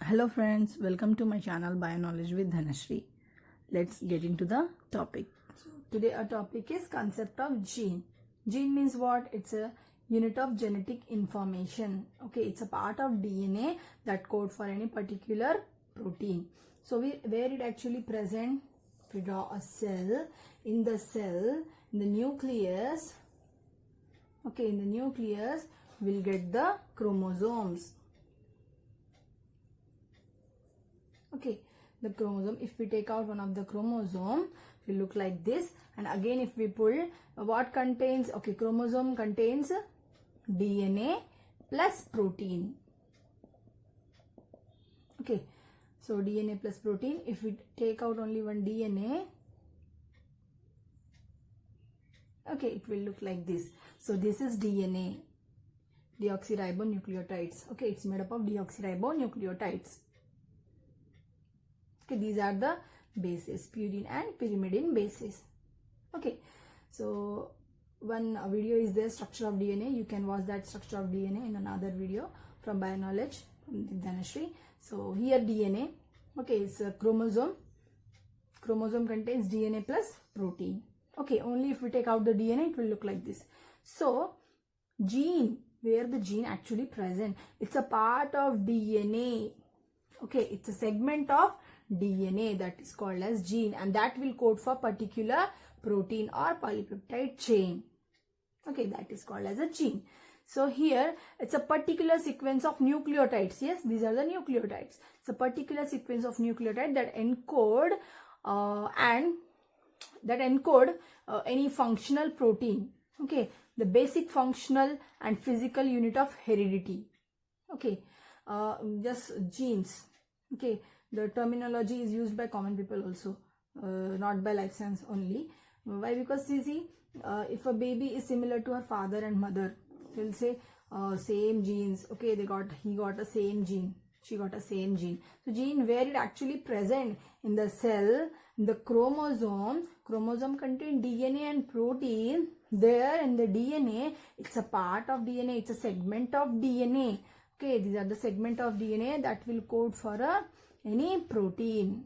Hello friends, welcome to my channel Bioknowledge with Dhanashree. Let's get into the topic. So today our topic is concept of gene. Gene means what? It's a unit of genetic information. Okay, it's a part of DNA that code for any particular protein. So where it actually present? We draw a cell. In the nucleus. Okay, in the nucleus we'll get the chromosomes. Okay, the chromosome, if we take out one of the chromosome, it will look like this. And again, if we pull, what contains? Okay, chromosome contains DNA plus protein. Okay, so DNA plus protein. If we take out only one DNA, okay, it will look like this. So this is DNA, deoxyribonucleotides. Okay, it's made up of deoxyribonucleotides. Okay, these are the bases, purine and pyrimidine bases. Okay, so one video is there, structure of DNA. You can watch that structure of DNA in another video from Bioknowledge with Dhanashree. So here DNA, okay, it's a chromosome. Chromosome contains DNA plus protein. Okay, only if we take out the DNA, it will look like this. So gene, where the gene actually present? It's a part of DNA. Okay, it's a segment of DNA that is called as gene, and that will code for particular protein or polypeptide chain. Okay, that is called as a gene. So here it's a particular sequence of nucleotides. Yes, these are the nucleotides. It's a particular sequence of nucleotides that encode any functional protein. Okay, the basic functional and physical unit of heredity. Okay, just genes. Okay, the terminology is used by common people also, not by life science only. Why? Because see, if a baby is similar to her father and mother, we'll say same genes. Okay, he got a same gene, she got a same gene. So gene, where it actually present? In the cell, in the chromosome. Chromosome contain DNA and protein. There in the DNA, it's a part of DNA, it's a segment of DNA. Okay, these are the segment of DNA that will code for any protein.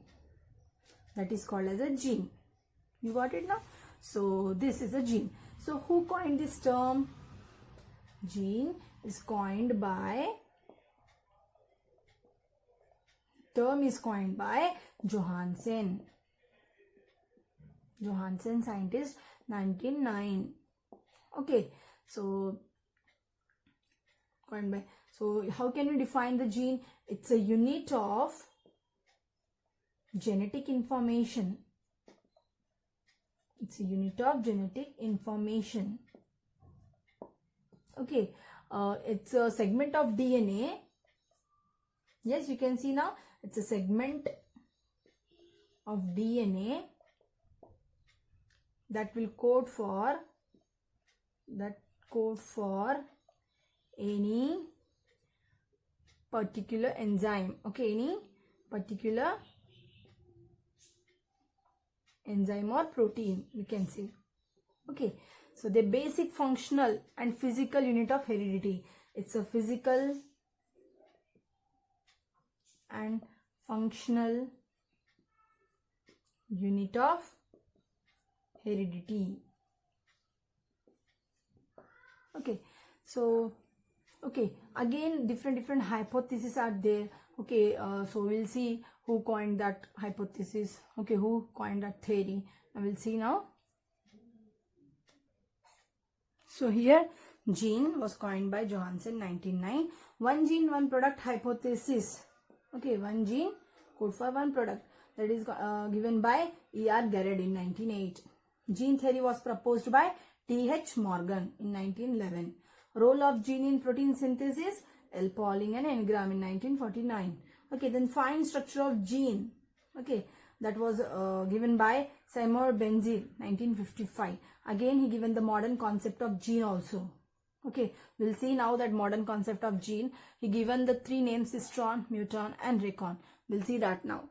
That is called as a gene. You got it now? So this is a gene. So who coined this term? Gene is coined by Johansen. Johansen, scientist, 1909. Okay, so coined by. So how can we define the gene? It's a unit of genetic information. It's a unit of genetic information. Okay, it's a segment of DNA. Yes, you can see now. It's a segment of DNA that will code for any particular enzyme. Okay, any particular enzyme or protein, we can say. Okay, so the basic functional and physical unit of heredity. It's a physical and functional unit of heredity. Okay, so okay, again different hypotheses are there. Okay, so we'll see who coined that hypothesis. Okay, who coined that theory, I will see now. So here gene was coined by Johansen, 1909. One gene, one product hypothesis. Okay, one gene code for one product, that is given by E.R. Garrett in 1908. Gene theory was proposed by T.H. Morgan in 1911. Role of gene in protein synthesis, L. Pauling and Engram in 1949. Okay, then find structure of gene. Okay, that was given by Seymour Benzil, 1955. Again, he given the modern concept of gene also. Okay, we'll see now that modern concept of gene. He given the three names: histron, muton and recon. We'll see that now.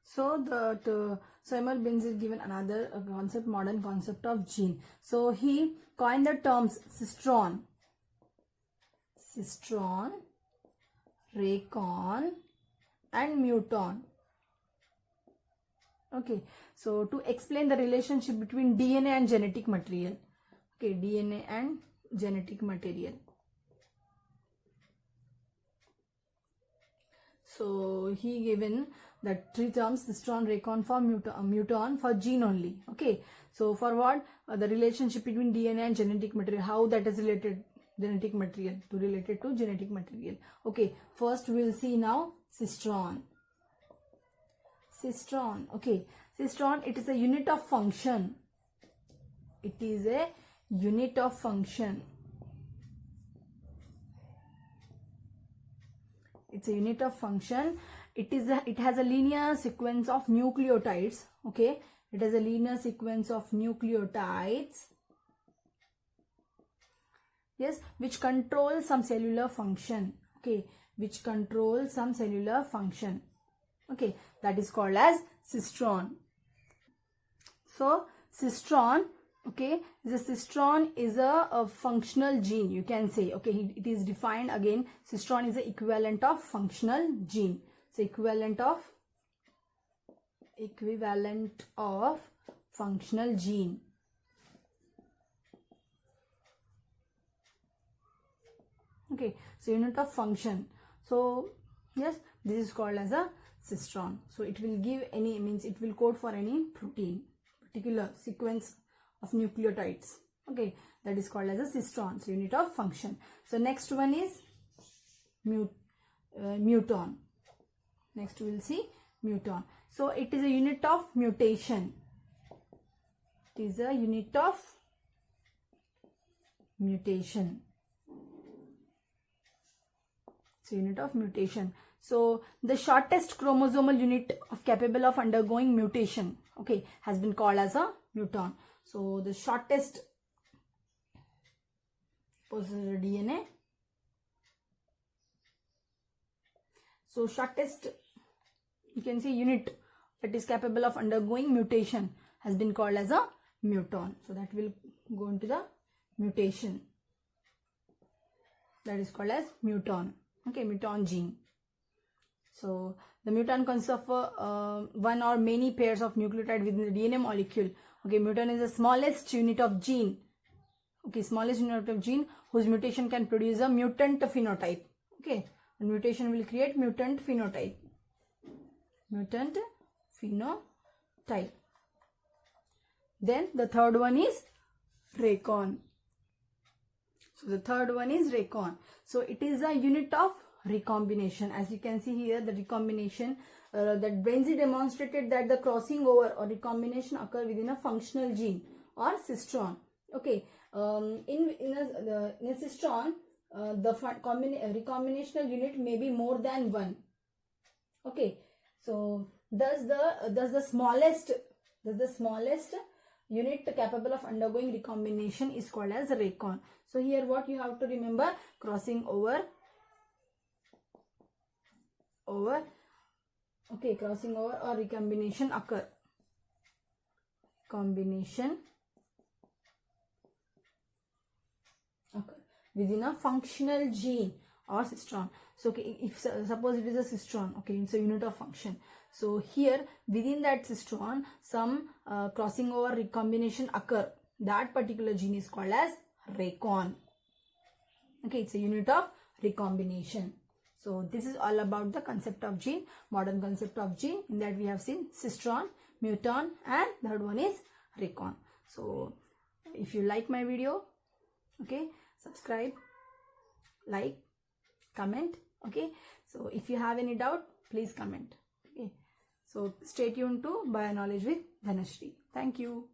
So the Seymour Benzil given another concept, modern concept of gene. So he coined the terms cistron Racon and Muton. Okay, so to explain the relationship between DNA and genetic material. Okay, DNA and genetic material. So he given that three terms, cistron, racon for muton for gene only. Okay, so for what? The relationship between DNA and genetic material, how that is related, genetic material to related to genetic material. Okay, first we will see now cistron. Cistron, okay, cistron, it is a unit of function. It is a unit of function. It's a unit of function. It has a linear sequence of nucleotides. Okay, it has a linear sequence of nucleotides. Yes, which control some cellular function. Okay, which control some cellular function. Okay, that is called as cistron. So cistron, okay, the cistron is a functional gene, you can say. Okay, it is defined again. Cistron is the equivalent of functional gene. So equivalent of functional gene. Okay, so unit of function. So yes, this is called as a cistron. So it will give any, means it will code for any protein, particular sequence of nucleotides. Okay, that is called as a cistron. So unit of function. So next one is muton. Next we will see muton. So it is a unit of mutation. It is a unit of mutation. So unit of mutation. So the shortest chromosomal unit of capable of undergoing mutation, okay, has been called as a muton. So the shortest, possessor DNA. So shortest, you can say, unit that is capable of undergoing mutation has been called as a muton. So that will go into the mutation. That is called as muton. Okay, muton gene. So the muton consists of one or many pairs of nucleotide within the DNA molecule. Okay, muton is the smallest unit of gene. Okay, smallest unit of gene whose mutation can produce a mutant phenotype. Okay, and mutation will create mutant phenotype. Mutant phenotype. Then the third one is racon. So the third one is racon. So it is a unit of recombination. As you can see here, the recombination, that Benzi demonstrated that the crossing over or recombination occur within a functional gene or cistron. Okay, in a cistron, the recombinational unit may be more than one. Okay, so thus the smallest unit capable of undergoing recombination is called as racon. So here what you have to remember, crossing over, okay, crossing over or recombination occur. Combination occur within a functional gene or cistron. So okay, if suppose it is a cistron, okay, it's a unit of function. So here within that cistron some crossing over recombination occur. That particular gene is called as racon. Okay, it's a unit of recombination. So this is all about the concept of gene, modern concept of gene. In that we have seen cistron, muton, and third one is racon. So if you like my video, okay, subscribe, like, comment. Okay, so if you have any doubt, please comment. Okay, so stay tuned to Bioknowledge with Dhanashree. Thank you.